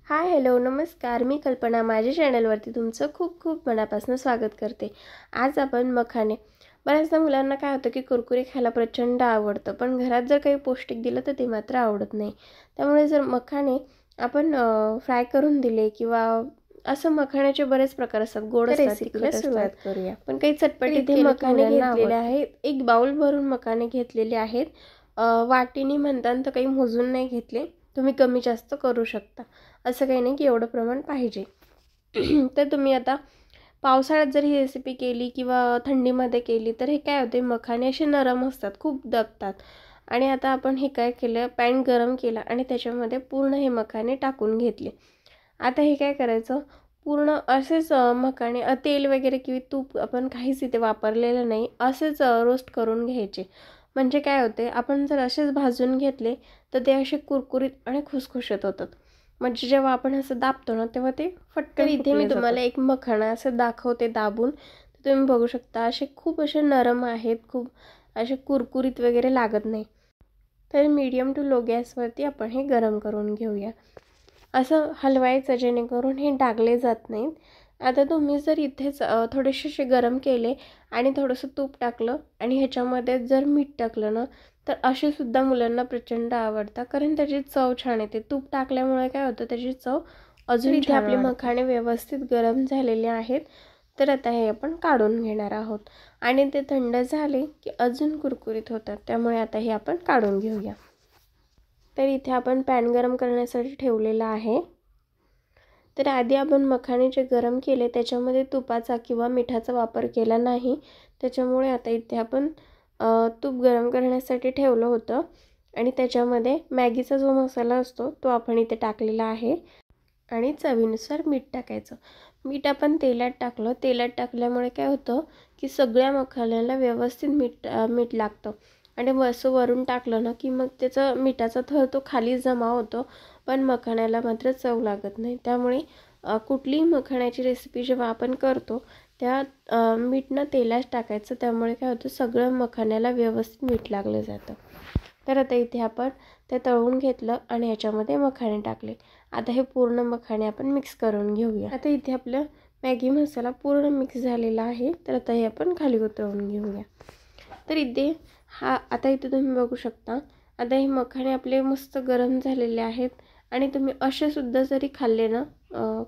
Hi hello नमस्कार, मी कल्पना माझ्या चॅनलवरती तुमचं खूप खूप मनापासून स्वागत करते। आज आपण मखाणे। बऱ्याचदा मुलांना काय होतं की कुरकुरे खायला प्रचंड आवडतं, पण घरात जर काही पौष्टिक दिलं तर ते मात्र आवडत नाही। त्यामुळे जर मखाणे आपण फ्राय करून दिले किंवा असं मखाण्याचे बरेच प्रकार असतात, गोड असतात, तिखट सुरुवात करूया। पण काही चटपटीत ते मखाणे घेतलेले आहेत, एक बाउल भरून मखाणे घेतलेले आहेत। वाटीनी म्हणतात तर काही मोजून नाही घेतले, तुम्ही कमी जास्त करू शकता, असं काही नाही की एवढं प्रमाण पाहिजे। तर तुम्ही आता पावसाळ्यात जर ही रेसिपी केली किंवा थंडीमध्ये केली तर हे काय होते, मखाणे असे नरम असतात, खूप दबतात। आणि आता आपण हे काय केलं, पॅन गरम केला आणि त्याच्यामध्ये पूर्ण हे मखाणे टाकून घेतले। आता हे काय करायचं, पूर्ण असेच मखाणे तेल वगैरे किंवा तूप आपण काहीच इथे वापरलेलं नाही, असेच रोस्ट करून घ्यायचे। म्हणजे काय होते, आपण जर असेच भाजून घेतले तर ते असे कुरकुरीत आणि खुसखुशीत होतात। म्हणजे जेव्हा आपण असं दाबतो ना तेव्हा ते फटकन। इथे मी तुम्हाला एक मखाणा असं दाखवते दाबून, तर तुम्ही बघू शकता असे खूप असे नरम आहेत, खूप असे कुरकुरीत वगैरे लागत नाही। तर मीडियम टू लो गॅसवरती आपण हे गरम करून घेऊया। असं हलवायचं जेणेकरून हे डागले जात नाहीत। आता तुम्ही जर इथेच थोडेसे गरम केले आणि थोडंसं तूप टाकलं आणि ह्याच्यामध्ये जर मीठ टाकलं ना, तर असे सुद्धा मुलांना प्रचंड आवडतात, कारण त्याची चव छान येते। तूप टाकल्यामुळे काय होतं, त्याची चव अजून छान। आपले मखाणे व्यवस्थित गरम झालेले आहेत, तर आता हे आपण काढून घेणार आहोत आणि ते थंड झाले की अजून कुरकुरीत होतात, त्यामुळे आता हे आपण काढून घेऊया। तर इथे आपण पॅन गरम करण्यासाठी ठेवलेला आहे। तर आधी आपण मखाणे जे गरम केले त्याच्यामध्ये तुपाचा किंवा मिठाचा वापर केला नाही, त्याच्यामुळे आता इथे आपण तूप गरम करण्यासाठी ठेवलं होतं आणि त्याच्यामध्ये मॅगीचा जो मसाला असतो तो आपण इथे टाकलेला आहे आणि चवीनुसार मीठ टाकायचं। मीठ आपण तेलात टाकलं, तेलात टाकल्यामुळे काय होतं की सगळ्या मखाण्याला व्यवस्थित मीठ लागतं आणि असं वरून टाकलं ना की मग त्याचा मिठाचा थर तो खाली जमा होतो, पण मखाण्याला मात्र चव लागत नाही। त्यामुळे कुठलीही मखाण्याची रेसिपी जेव्हा आपण करतो त्या मीठनं तेलात टाकायचं, त्यामुळे काय होतं सगळं मखाण्याला व्यवस्थित मीठ लागलं जातं। तर आता इथे आपण ते तळून घेतलं आणि ह्याच्यामध्ये मखाणे टाकले। आता हे पूर्ण मखाणे आपण मिक्स करून घेऊया। आता इथे आपलं मॅगी मसाला पूर्ण मिक्स झालेला आहे, तर आता हे आपण खाली उतरवून घेऊया। तर इथे आता इथे तुम्ही बघू शकता, आता हे मखाणे आपले मस्त गरम झालेले आहेत आणि तुम्ही असे सुद्धा जरी खाल्ले ना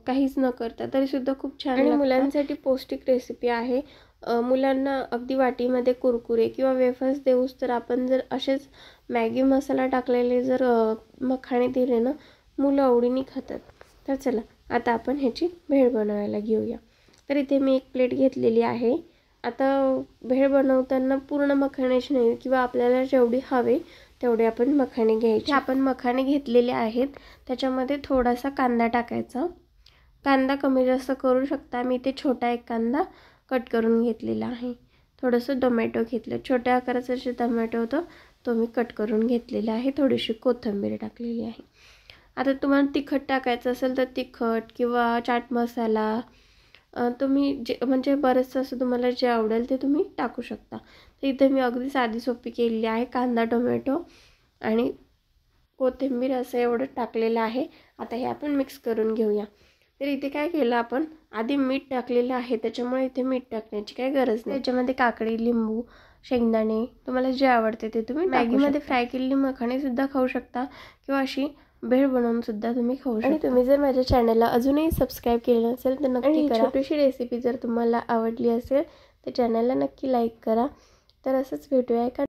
काहीच न करता तरी सुद्धा खूप छान लागतात। मुलांसाठी पौष्टिक रेसिपी आहे। मुलांना अगदी वाटीमध्ये कुरकुरे किंवा वेफर्स देऊस तर आपण जर असेच मॅगी मसाला टाकलेले जर मखाणे दिले ना, मुलं आवडीने खातात। तर चला आता आपण ह्याची भेळ बनवायला घेऊया। तर इथे मी एक प्लेट घेतलेली आहे। आता भेळ बनवताना पूर्ण मखाण्याची नाही किंवा आपल्याला जेवढी हवे तेवढे आपण मखाणे घ्यायचे। आपण मखाणे घेतलेले आहेत, त्याच्यामध्ये थोडासा कांदा टाकायचा। कांदा कमी जास्त करू शकता, मी इथे छोटा एक कांदा कट करून घेतलेला आहे। थोडंसं टोमॅटो घेतलं, छोट्या आकाराचा जे टोमॅटो होतं तो मी कट करून घेतलेला आहे। थोडीशी कोथिंबीर टाकलेली आहे। आता तुम्हाला तिखट टाकायचं असेल तर तिखट किंवा चाट मसाला तुम्ही जे म्हणजे बरंचसं असं तुम्हाला जे आवडेल ते तुम्ही टाकू शकता। तर इथे मी अगदी साधी सोपी केलेली आहे, कांदा टोमॅटो आणि कोथिंबीर असं एवढं टाकलेलं आहे। आता हे आपण मिक्स करून घेऊया। तर इथे काय केलं, आपण आधी मीठ टाकलेलं आहे, त्याच्यामुळे इथे मीठ टाकण्याची काही गरज नाही। त्याच्यामध्ये काकडी, लिंबू, शेंगदाणे तुम्हाला जे आवडते ते तुम्ही मॅगीमध्ये फ्राय केलेली मखाणे सुद्धा खाऊ शकता किंवा अशी भेळ बनवून सुद्धा तुम्ही खाऊ शकता। आणि तुम्ही जर माझ्या चॅनलला अजूनही सबस्क्राईब केलं नसेल तर नक्की करा। छोटीशी रेसिपी जर तुम्हाला आवडली असेल तर चॅनलला नक्की लाईक करा। तर असंच भेटूया एका